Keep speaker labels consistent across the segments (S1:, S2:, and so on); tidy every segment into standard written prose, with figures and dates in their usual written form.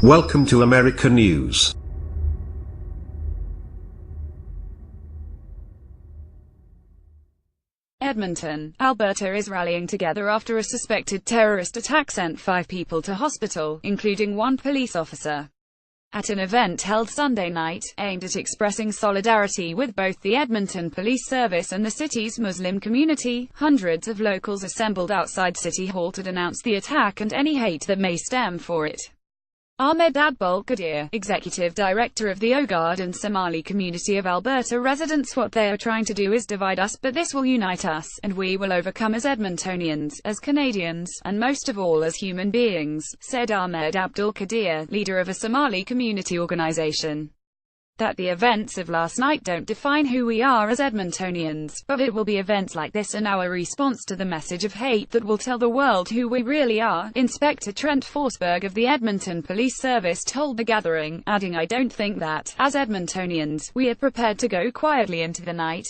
S1: Welcome to America News.
S2: Edmonton, Alberta is rallying together after a suspected terrorist attack sent 5 people to hospital, including 1 police officer. At an event held Sunday night, aimed at expressing solidarity with both the Edmonton Police Service and the city's Muslim community, hundreds of locals assembled outside City Hall to denounce the attack and any hate that may stem for it. Ahmed Abdul-Qadir, executive director of the Ogaden and Somali community of Alberta residents, "What they are trying to do is divide us, but this will unite us, and we will overcome as Edmontonians, as Canadians, and most of all as human beings," said Ahmed Abdul-Qadir, leader of a Somali community organization. That the events of last night don't define who we are as Edmontonians, but it will be events like this and our response to the message of hate that will tell the world who we really are, Inspector Trent Forsberg of the Edmonton Police Service told the gathering, adding, "I don't think that, as Edmontonians, we are prepared to go quietly into the night."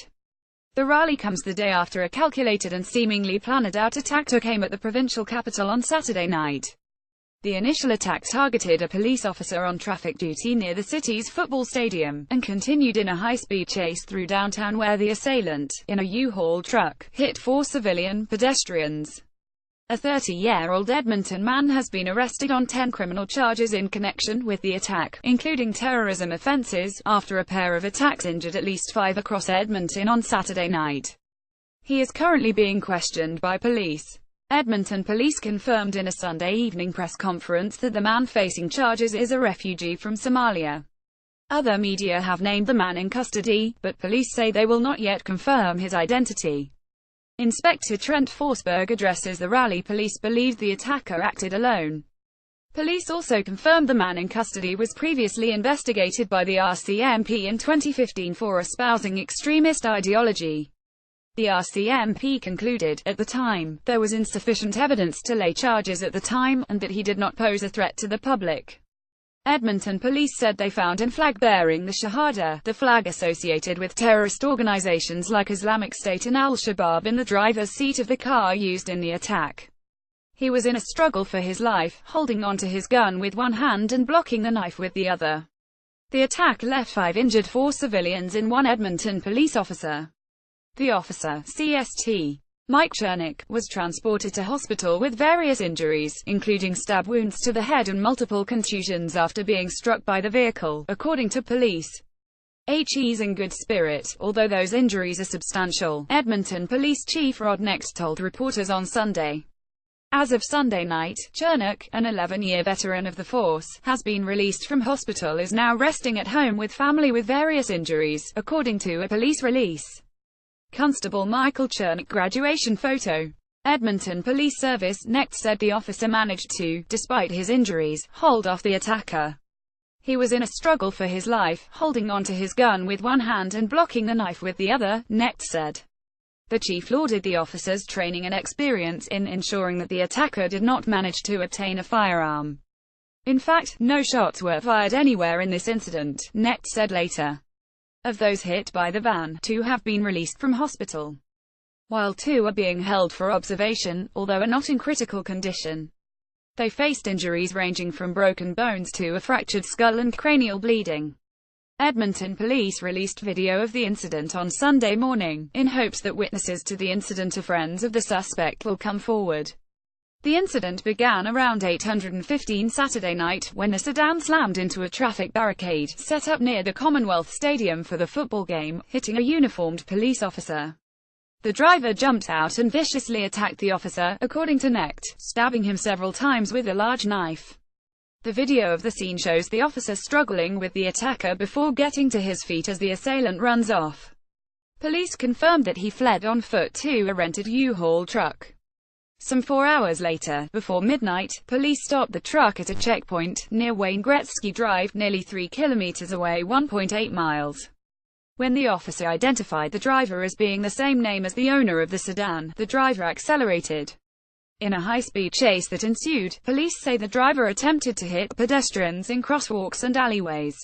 S2: The rally comes the day after a calculated and seemingly planned-out attack took aim at the provincial capital on Saturday night. The initial attack targeted a police officer on traffic duty near the city's football stadium, and continued in a high-speed chase through downtown where the assailant, in a U-Haul truck, hit 4 civilian pedestrians. A 30-year-old Edmonton man has been arrested on 10 criminal charges in connection with the attack, including terrorism offences, after a pair of attacks injured at least 5 across Edmonton on Saturday night. He is currently being questioned by police. Edmonton police confirmed in a Sunday evening press conference that the man facing charges is a refugee from Somalia. Other media have named the man in custody, but police say they will not yet confirm his identity. Inspector Trent Forsberg addresses the rally. Police believed the attacker acted alone. Police also confirmed the man in custody was previously investigated by the RCMP in 2015 for espousing extremist ideology. The RCMP concluded, at the time, there was insufficient evidence to lay charges at the time, and that he did not pose a threat to the public. Edmonton police said they found a flag bearing the Shahada, the flag associated with terrorist organizations like Islamic State and Al-Shabaab, in the driver's seat of the car used in the attack. He was in a struggle for his life, holding onto his gun with one hand and blocking the knife with the other. The attack left 5 injured, 4 civilians and 1 Edmonton police officer. The officer, CST. Mike Chernick, was transported to hospital with various injuries, including stab wounds to the head and multiple contusions after being struck by the vehicle, according to police. He's in good spirit, although those injuries are substantial, Edmonton Police Chief Rod Next told reporters on Sunday. As of Sunday night, Chernick, an 11-year veteran of the force, has been released from hospital, is now resting at home with family with various injuries, according to a police release. Constable Michael Chernick graduation photo. Edmonton Police Service next said the officer managed to, despite his injuries, hold off the attacker. He was in a struggle for his life, holding onto his gun with one hand and blocking the knife with the other, Next said. The chief lauded the officer's training and experience in ensuring that the attacker did not manage to obtain a firearm. In fact, no shots were fired anywhere in this incident, Next said later. Of those hit by the van, 2 have been released from hospital, while 2 are being held for observation, although are not in critical condition. They faced injuries ranging from broken bones to a fractured skull and cranial bleeding. Edmonton police released video of the incident on Sunday morning, in hopes that witnesses to the incident or friends of the suspect will come forward. The incident began around 8:15 Saturday night, when a sedan slammed into a traffic barricade, set up near the Commonwealth Stadium for the football game, hitting a uniformed police officer. The driver jumped out and viciously attacked the officer, according to Next, stabbing him several times with a large knife. The video of the scene shows the officer struggling with the attacker before getting to his feet as the assailant runs off. Police confirmed that he fled on foot to a rented U-Haul truck. Some 4 hours later, before midnight, police stopped the truck at a checkpoint, near Wayne Gretzky Drive, nearly 3 kilometers away, 1.8 miles. When the officer identified the driver as being the same name as the owner of the sedan, the driver accelerated. In a high-speed chase that ensued, police say the driver attempted to hit pedestrians in crosswalks and alleyways.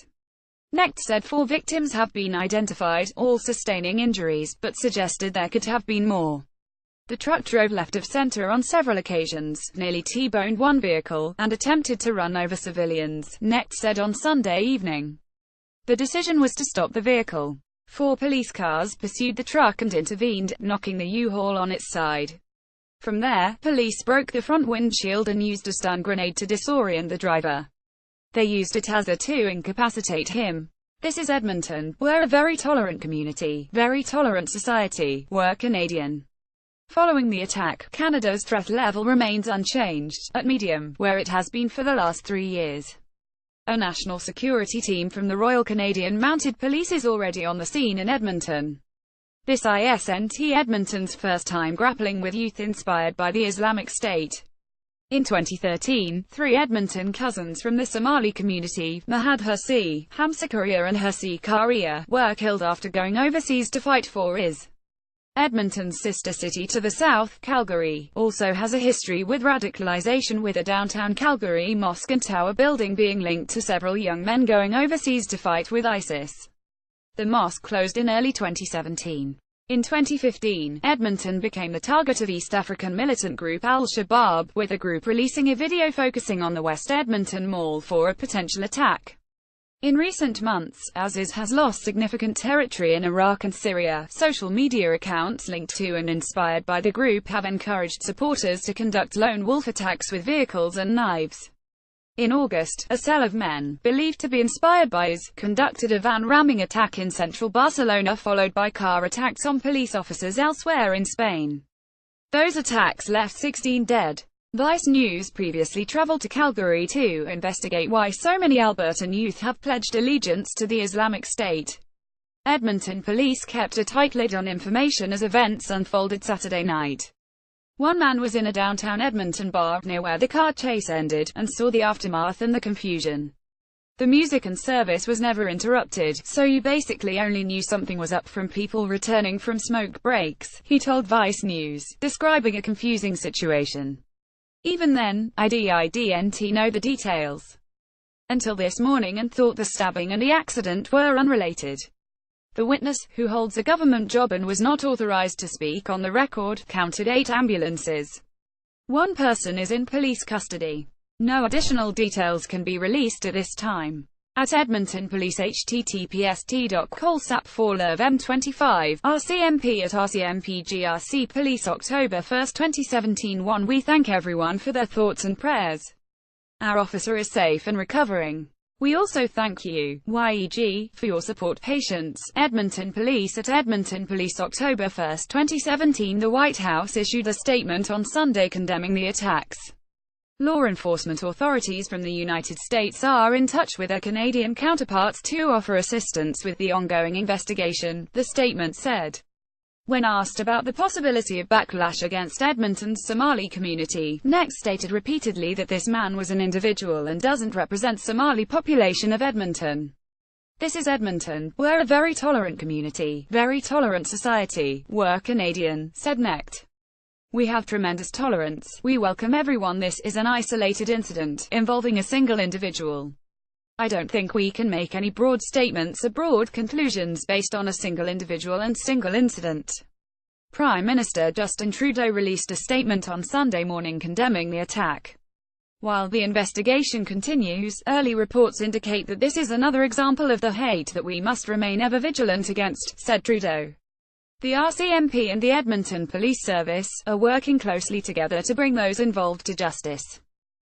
S2: Next said 4 victims have been identified, all sustaining injuries, but suggested there could have been more. The truck drove left of center on several occasions, nearly T-boned one vehicle, and attempted to run over civilians, Knecht said on Sunday evening. The decision was to stop the vehicle. 4 police cars pursued the truck and intervened, knocking the U-Haul on its side. From there, police broke the front windshield and used a stun grenade to disorient the driver. They used a taser to incapacitate him. This is Edmonton. We're a very tolerant community, very tolerant society, we're Canadian. Following the attack, Canada's threat level remains unchanged, at medium, where it has been for the last 3 years. A national security team from the Royal Canadian Mounted Police is already on the scene in Edmonton. This isn't Edmonton's first time grappling with youth inspired by the Islamic State. In 2013, 3 Edmonton cousins from the Somali community, Mahad Hussi, Hamza Karia and Hussi Karia, were killed after going overseas to fight for IS. Edmonton's sister city to the south, Calgary, also has a history with radicalization, with a downtown Calgary mosque and tower building being linked to several young men going overseas to fight with ISIS. The mosque closed in early 2017. In 2015, Edmonton became the target of East African militant group Al-Shabaab, with the group releasing a video focusing on the West Edmonton Mall for a potential attack. In recent months, ISIS has lost significant territory in Iraq and Syria. Social media accounts linked to and inspired by the group have encouraged supporters to conduct lone wolf attacks with vehicles and knives. In August, a cell of men, believed to be inspired by IS, conducted a van-ramming attack in central Barcelona, followed by car attacks on police officers elsewhere in Spain. Those attacks left 16 dead. Vice News previously traveled to Calgary to investigate why so many Albertan youth have pledged allegiance to the Islamic State. Edmonton police kept a tight lid on information as events unfolded Saturday night. One man was in a downtown Edmonton bar, near where the car chase ended, and saw the aftermath and the confusion. The music and service was never interrupted, so you basically only knew something was up from people returning from smoke breaks, he told Vice News, describing a confusing situation. Even then, I didn't know the details until this morning and thought the stabbing and the accident were unrelated. The witness, who holds a government job and was not authorized to speak on the record, counted 8 ambulances. 1 person is in police custody. No additional details can be released at this time. At Edmonton Police, https://call/SAP4LOVM25, RCMP at RCMP Police, October 1, 2017. 1. We thank everyone for their thoughts and prayers. Our officer is safe and recovering. We also thank you, YEG, for your support. Patience. Edmonton Police at Edmonton Police, October 1, 2017. The White House issued a statement on Sunday condemning the attacks. Law enforcement authorities from the United States are in touch with their Canadian counterparts to offer assistance with the ongoing investigation, the statement said. When asked about the possibility of backlash against Edmonton's Somali community, Knecht stated repeatedly that this man was an individual and doesn't represent Somali population of Edmonton. This is Edmonton. We're a very tolerant community, very tolerant society, we're Canadian, said Knecht. We have tremendous tolerance. We welcome everyone. This is an isolated incident, involving a single individual. I don't think we can make any broad statements or broad conclusions based on a single individual and single incident. Prime Minister Justin Trudeau released a statement on Sunday morning condemning the attack. While the investigation continues, early reports indicate that this is another example of the hate that we must remain ever vigilant against, said Trudeau. The RCMP and the Edmonton Police Service are working closely together to bring those involved to justice.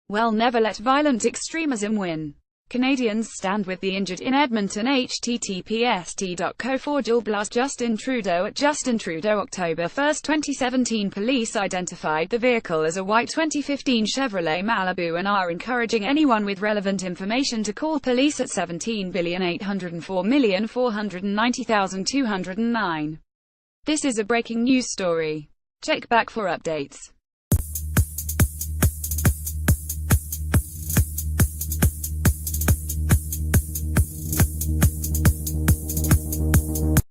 S2: We'll never let violent extremism win. Canadians stand with the injured in Edmonton. https://t.co/blast Justin Trudeau at Justin Trudeau, October 1, 2017. Police identified the vehicle as a white 2015 Chevrolet Malibu and are encouraging anyone with relevant information to call police at 17,804,490,209. This is a breaking news story. Check back for updates.